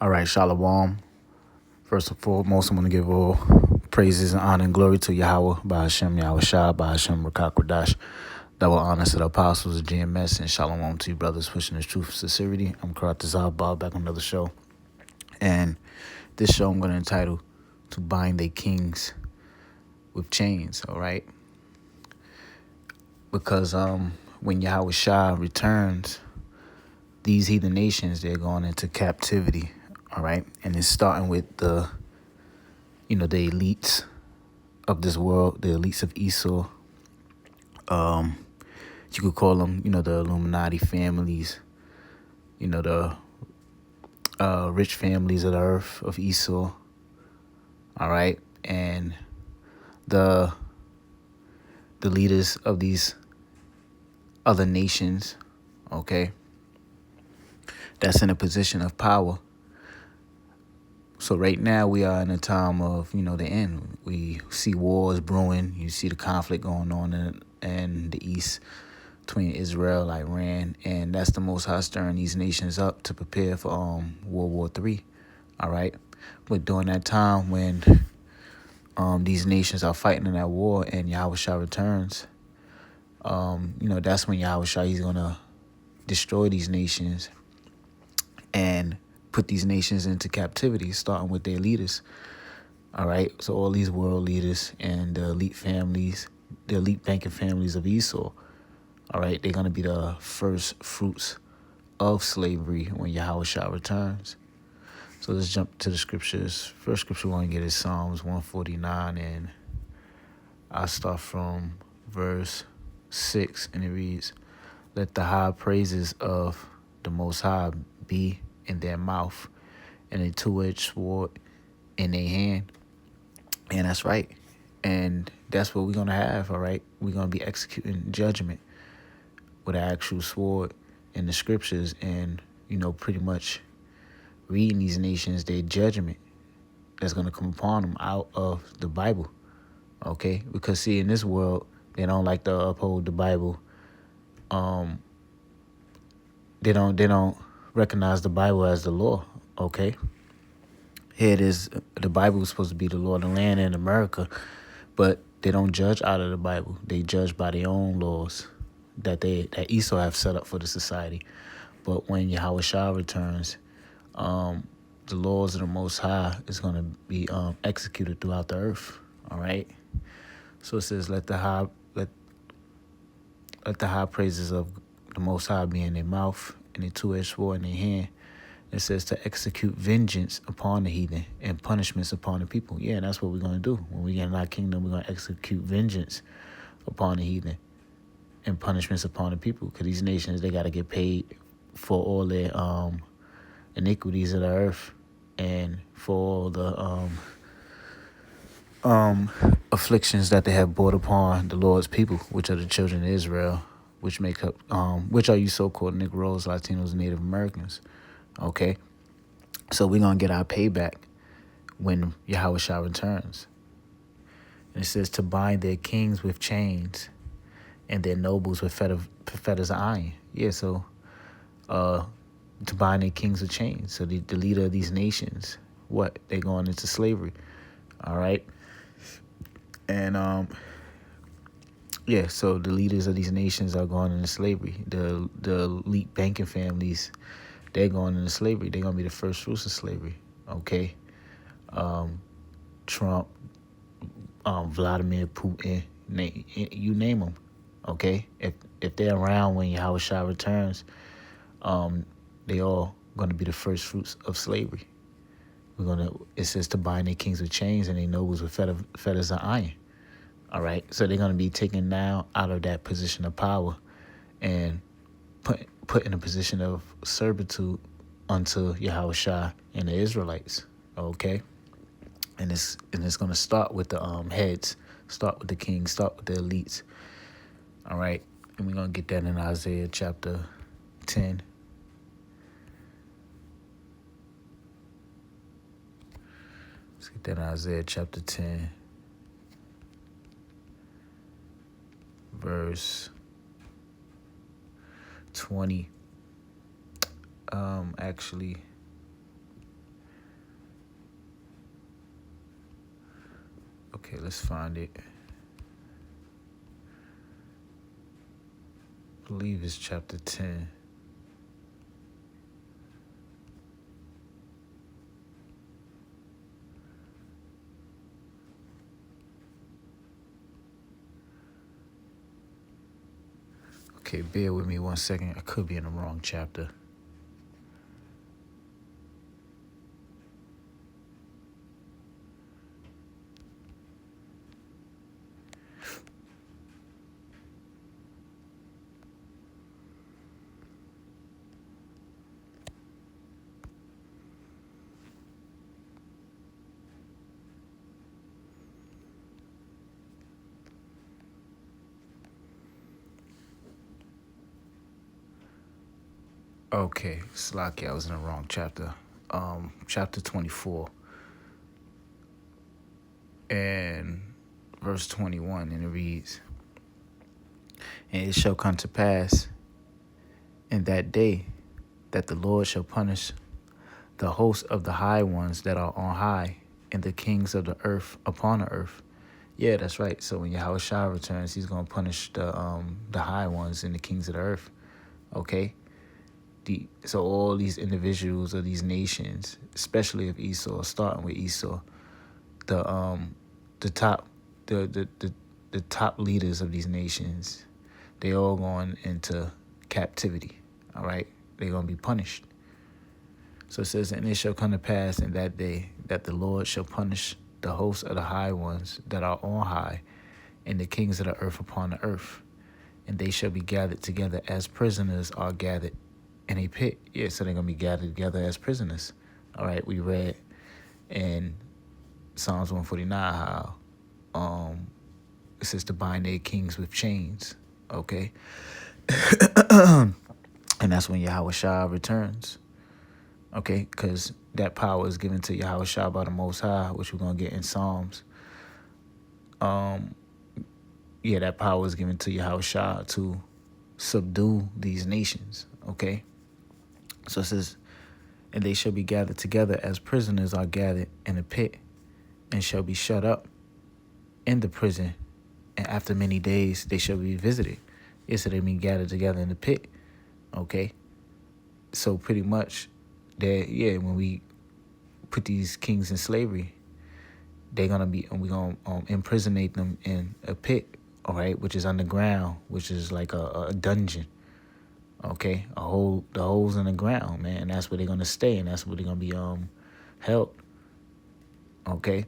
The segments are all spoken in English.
All right, Shalom. First and foremost, I'm going to give all praises and honor and glory to Yahweh, by Hashem, Yahweh Shah, by Hashem, Rakakwadash. Double honors to the apostles of GMS, and Shalom to you brothers pushing the truth and sincerity. I'm Karat Bob, back on another show. And this show I'm going to entitle To Bind Their Kings with Chains, all right? Because when Yahweh Shah returns, these heathen nations, they're going into captivity, all right? And it's starting with the elites of this world, the elites of Esau. You could call them, the Illuminati families, the rich families of the earth of Esau, all right? And the leaders of these other nations, okay, that's in a position of power. So right now we are in a time of, the end. We see wars brewing. You see the conflict going on in the East between Israel, Iran, and that's the Most High stirring these nations up to prepare for World War III, all right? But during that time when these nations are fighting in that war and Yahweh Shah returns, that's when Yahweh Shah, he's going to destroy these nations and put these nations into captivity, starting with their leaders. All right, so all these world leaders and the elite families, the elite banking families of Esau, all right, they're going to be the first fruits of slavery when Yahweh Shah returns. So let's jump to the scriptures. First scripture we're going to get is Psalms 149, and I'll start from verse 6, and it reads, "Let the high praises of the Most High be in their mouth, and a two-edged sword in their hand." And that's right. And that's what we're going to have, all right? We're going to be executing judgment with an actual sword in the scriptures and, pretty much reading these nations their judgment that's going to come upon them out of the Bible, okay? Because, see, in this world, they don't like to uphold the Bible. They don't recognize the Bible as the law, okay? Here it is, the Bible is supposed to be the law of the land in America, but they don't judge out of the Bible. They judge by their own laws that Esau have set up for the society. But when Yahweh Shah returns, the laws of the Most High is going to be executed throughout the earth, all right? So it says, let the high praises of the Most High be in their mouth and a two-edged sword in their hand. It says to execute vengeance upon the heathen and punishments upon the people. Yeah, that's what we're going to do. When we get in our kingdom, we're going to execute vengeance upon the heathen and punishments upon the people. Because these nations, they got to get paid for all their iniquities of the earth and for all the afflictions that they have brought upon the Lord's people, which are the children of Israel, which make up, which are you so-called Negroes, Latinos, Native Americans. Okay, so we're going to get our payback when Yahweh Shah returns. And it says to bind their kings with chains and their nobles with fetters of iron. Yeah, so to bind their kings with chains. So the leader of these nations, they're going into slavery. All right. And so the leaders of these nations are going into slavery. The elite banking families, they're going into slavery. They're going to be the first fruits of slavery, okay? Trump, Vladimir Putin, you name them, okay? If they're around when Yahweh Shah returns, they all going to be the first fruits of slavery. It says to bind their kings with chains and their nobles with fetters of iron, all right? So they're going to be taken now out of that position of power and put in a position of servitude unto Yahweh Shah and the Israelites, okay? And it's going to start with the heads, start with the kings, start with the elites, all right? And we're going to get that in Isaiah chapter 10. Let's get that in Isaiah chapter 10, verse 20. Actually, Okay, let's find it. I believe it's chapter 10. Okay, bear with me 1 second. I could be in the wrong chapter. Okay, Slocky, I was in the wrong chapter. Chapter 24 and verse 21, and it reads, "And it shall come to pass in that day that the Lord shall punish the hosts of the high ones that are on high, and the kings of the earth upon the earth." Yeah, that's right. So when Yahweh Shah returns, he's gonna punish the high ones and the kings of the earth. Okay. So all these individuals or these nations, especially of Esau, starting with Esau, the top the top leaders of these nations, they all going into captivity. All right, they're gonna be punished. So it says, "And it shall come to pass in that day that the Lord shall punish the hosts of the high ones that are on high, and the kings of the earth upon the earth, and they shall be gathered together as prisoners are gathered in a pit." Yeah, so they're gonna be gathered together as prisoners. All right, we read in Psalms 149 how it says to bind their kings with chains. Okay, and that's when Yahweh Shah returns. Okay, because that power is given to Yahweh Shah by the Most High, which we're gonna get in Psalms. Yeah, that power is given to Yahweh Shah to subdue these nations. Okay, so it says, "And they shall be gathered together as prisoners are gathered in a pit, and shall be shut up in the prison, and after many days they shall be visited." Yes, so they be gathered together in the pit. Okay, so pretty much, that when we put these kings in slavery, they're gonna be, and we're gonna imprisonate them in a pit. All right, which is underground, which is like a dungeon. Okay, the holes in the ground, man, and that's where they're gonna stay, and that's where they're gonna be held. Okay,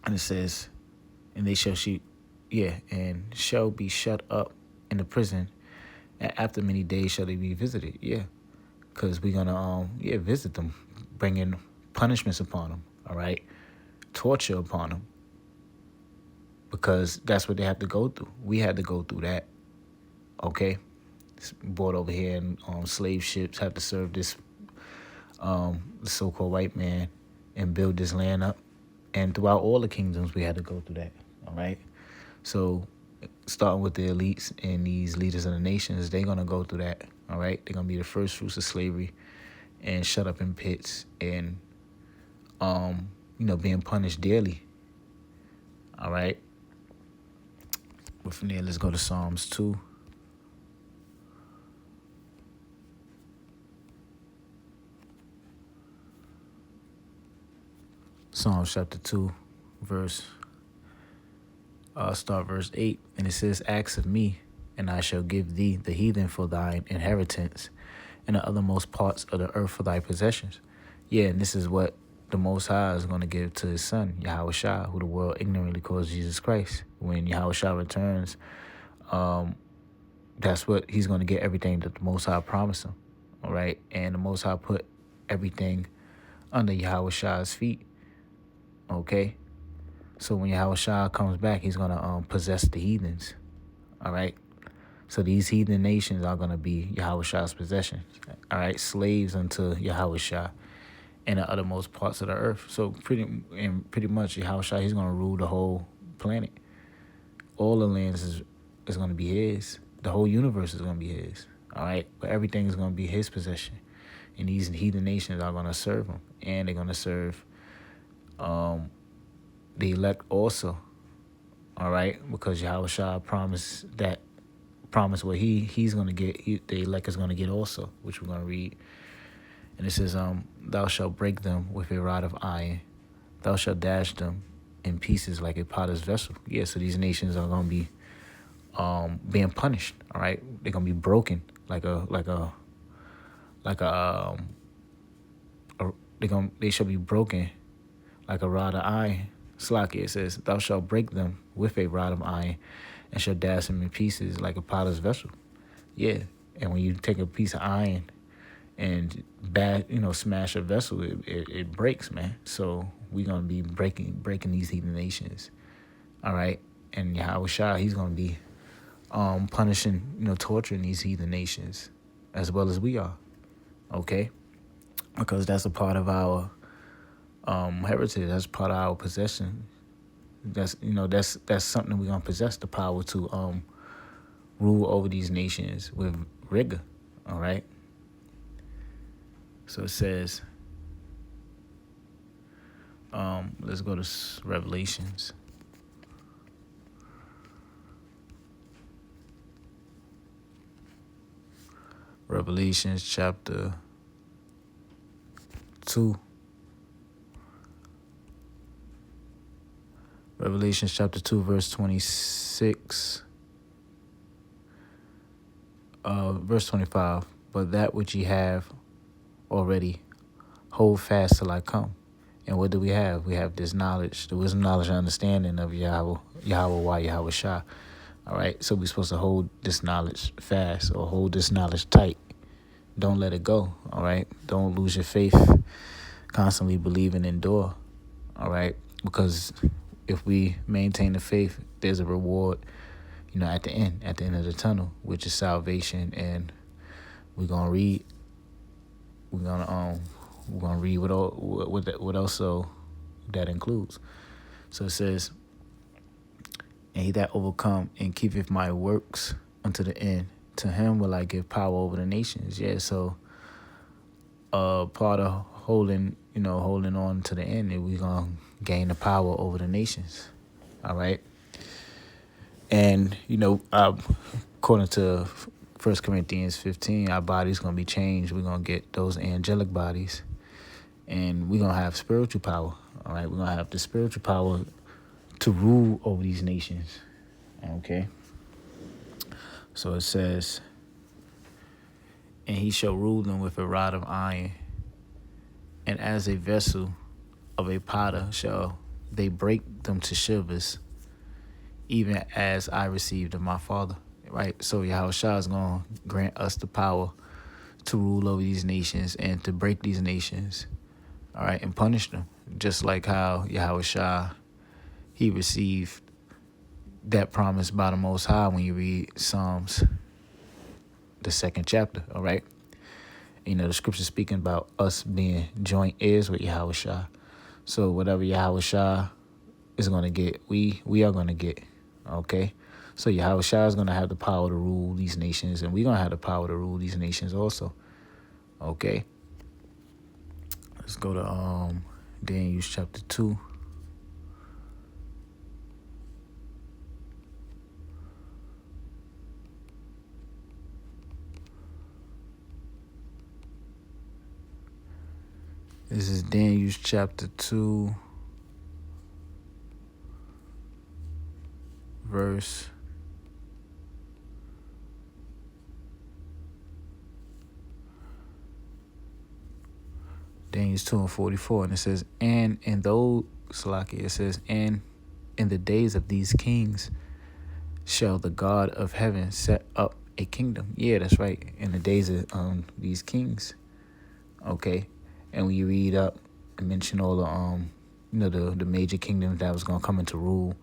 and it says, "And they shall and shall be shut up in the prison, and after many days shall they be visited." Yeah, because we're gonna visit them, bringing punishments upon them. All right, torture upon them, because that's what they have to go through. We had to go through that. Okay, it's brought over here, and slave ships have to serve this the so-called white man and build this land up. And throughout all the kingdoms, we had to go through that. All right, so starting with the elites and these leaders of the nations, they're gonna go through that. All right, they're gonna be the first fruits of slavery, and shut up in pits, and being punished daily. All right, but from there, let's go to Psalms 2. Psalms chapter 2, start verse 8, and it says, "Ask of me, and I shall give thee the heathen for thine inheritance, and the othermost parts of the earth for thy possessions." Yeah, and this is what the Most High is going to give to his son, Yahweh Shah, who the world ignorantly calls Jesus Christ. When Yahweh Shah returns, that's what he's going to get, everything that the Most High promised him. All right, and the Most High put everything under Yahweh Shah's feet. Okay, so when Yahweh Shah comes back, he's going to possess the heathens. All right, so these heathen nations are going to be Yahweh Shah's possessions. All right, slaves unto Yahweh Shah in the uttermost parts of the earth. So pretty much Yahweh Shah, he's going to rule the whole planet. All the lands is going to be his. The whole universe is going to be his. All right, but everything is going to be his possession. And these heathen nations are going to serve him, and they're going to serve the elect also. All right, because Yahweh Shah promised what he's gonna get. The elect is gonna get also, which we're gonna read. And it says, "Thou shalt break them with a rod of iron. Thou shalt dash them in pieces like a potter's vessel." Yeah, so these nations are gonna be being punished. All right, they're gonna be broken they shall be broken like a rod of iron. Slaki, it says, "Thou shalt break them with a rod of iron, and shalt dash them in pieces like a potter's vessel." Yeah, and when you take a piece of iron and smash a vessel, it breaks, man. So we're gonna be breaking these heathen nations. All right, and Yahweh Shah, he's gonna be punishing, torturing these heathen nations as well as we are. Okay, because that's a part of our heritage. That's part of our possession. That's something we're gonna possess, the power to rule over these nations with rigor. All right. So it says, let's go to Revelations. Revelations chapter 2. Revelations chapter 2, verse 26. Verse 25. "But that which ye have already, hold fast till I come." And what do we have? We have this knowledge, the wisdom, knowledge, and understanding of Yahweh Shah. All right, so we're supposed to hold this knowledge fast, or hold this knowledge tight. Don't let it go. All right, don't lose your faith. Constantly believe and endure. All right, because if we maintain the faith, there's a reward, at the end of the tunnel, which is salvation. And we're gonna read. We're gonna read what also that includes. So it says, "And he that overcome and keepeth my works unto the end, to him will I give power over the nations." Yeah, so part of holding on to the end, and we're gonna gain the power over the nations. All right. And according to 1 Corinthians 15, our body's gonna be changed. We're gonna get those angelic bodies, and we're gonna have spiritual power. All right, we're gonna have the spiritual power to rule over these nations. Okay. So it says, "And he shall rule them with a rod of iron, and as a vessel of a potter shall they break them to shivers, even as I received of my Father." Right? So Yahweh Shah is going to grant us the power to rule over these nations and to break these nations, all right, and punish them. Just like how Yahweh Shah, he received that promise by the Most High when you read Psalms, the 2nd chapter, all right? The scripture speaking about us being joint heirs with Yahweh Shah. So whatever Yahweh Shah is going to get, we are going to get, okay? So Yahweh Shah is going to have the power to rule these nations, and we're going to have the power to rule these nations also, okay? Let's go to Daniel chapter 2. This is Daniel chapter 2, verse Daniel 2:44, and it says, "And in those," Salaki, it says, "And in the days of these kings shall the God of heaven set up a kingdom." Yeah, that's right. In the days of these kings, okay. And when you read up and mention all the the major kingdoms that was gonna come into rule,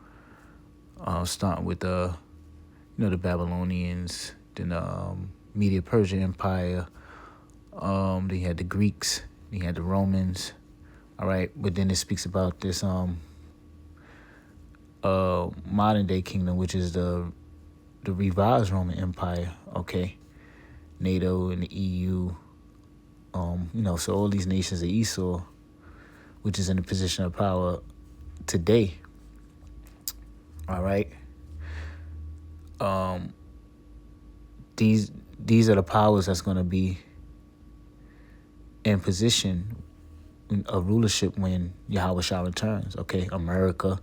starting with the Babylonians, then the Media-Persian Empire, then you had the Greeks, then you had the Romans, all right. But then it speaks about this modern day kingdom, which is the revised Roman Empire, okay. NATO and the EU. So all these nations of Esau, which is in a position of power today, All right. Um, these are the powers that's going to be in position of rulership when Yahweh Shah returns. Okay, America,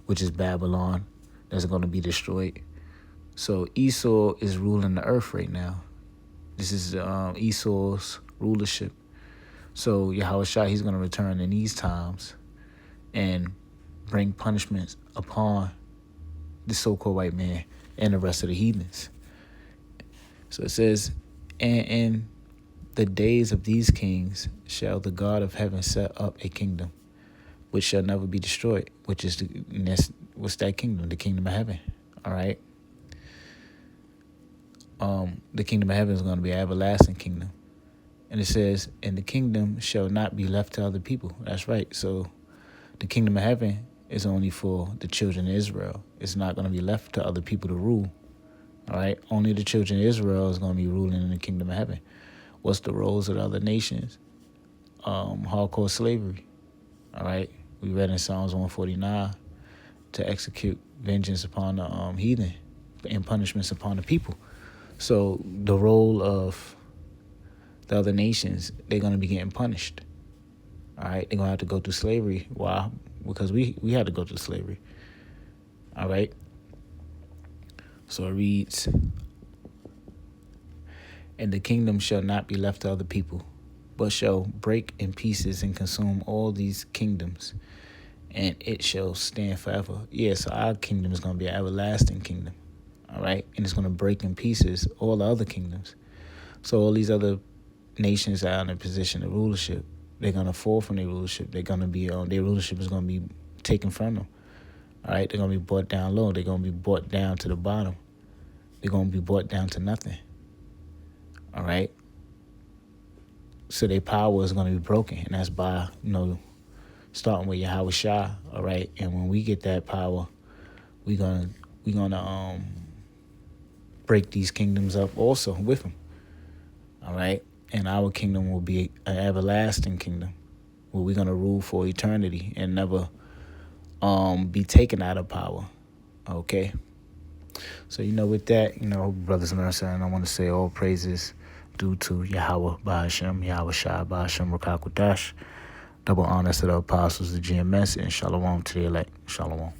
which is Babylon, that's going to be destroyed. So Esau is ruling the earth right now. This is Esau's rulership. So Yahweh Shah, he's going to return in these times and bring punishments upon the so-called white man and the rest of the heathens. So it says, and in the days of these kings shall the God of heaven set up a kingdom which shall never be destroyed, which is what's that kingdom? The kingdom of heaven. All right. The kingdom of heaven is going to be an everlasting kingdom. And it says, and the kingdom shall not be left to other people. That's right. So the kingdom of heaven is only for the children of Israel. It's not going to be left to other people to rule. All right. Only the children of Israel is going to be ruling in the kingdom of heaven. What's the roles of the other nations? Hardcore slavery. All right. We read in Psalms 149 to execute vengeance upon the heathen and punishments upon the people. So the role of the other nations, they're going to be getting punished. All right. They're going to have to go through slavery. Why? Because we had to go through slavery. All right. So it reads, and the kingdom shall not be left to other people, but shall break in pieces and consume all these kingdoms, and it shall stand forever. Yeah, so our kingdom is going to be an everlasting kingdom. All right. And it's going to break in pieces all the other kingdoms. So all these other nations that are in a position of rulership, they're going to fall from their rulership. They're going to be, their rulership is going to be taken from them. All right. They're going to be brought down low. They're going to be brought down to the bottom. They're going to be brought down to nothing. All right. So their power is going to be broken. And that's by, starting with Yahweh Shah. All right. And when we get that power, we're going to break these kingdoms up also with them. All right. And our kingdom will be an everlasting kingdom where we're going to rule for eternity and never be taken out of power. Okay. So, with that, brothers and sisters, I want to say all praises due to Yahweh Ba'ashem, Yahweh Shah Ba'ashem Rakakwadash. Double honors to the apostles, the GMS, and shalom to the elect. Shalom.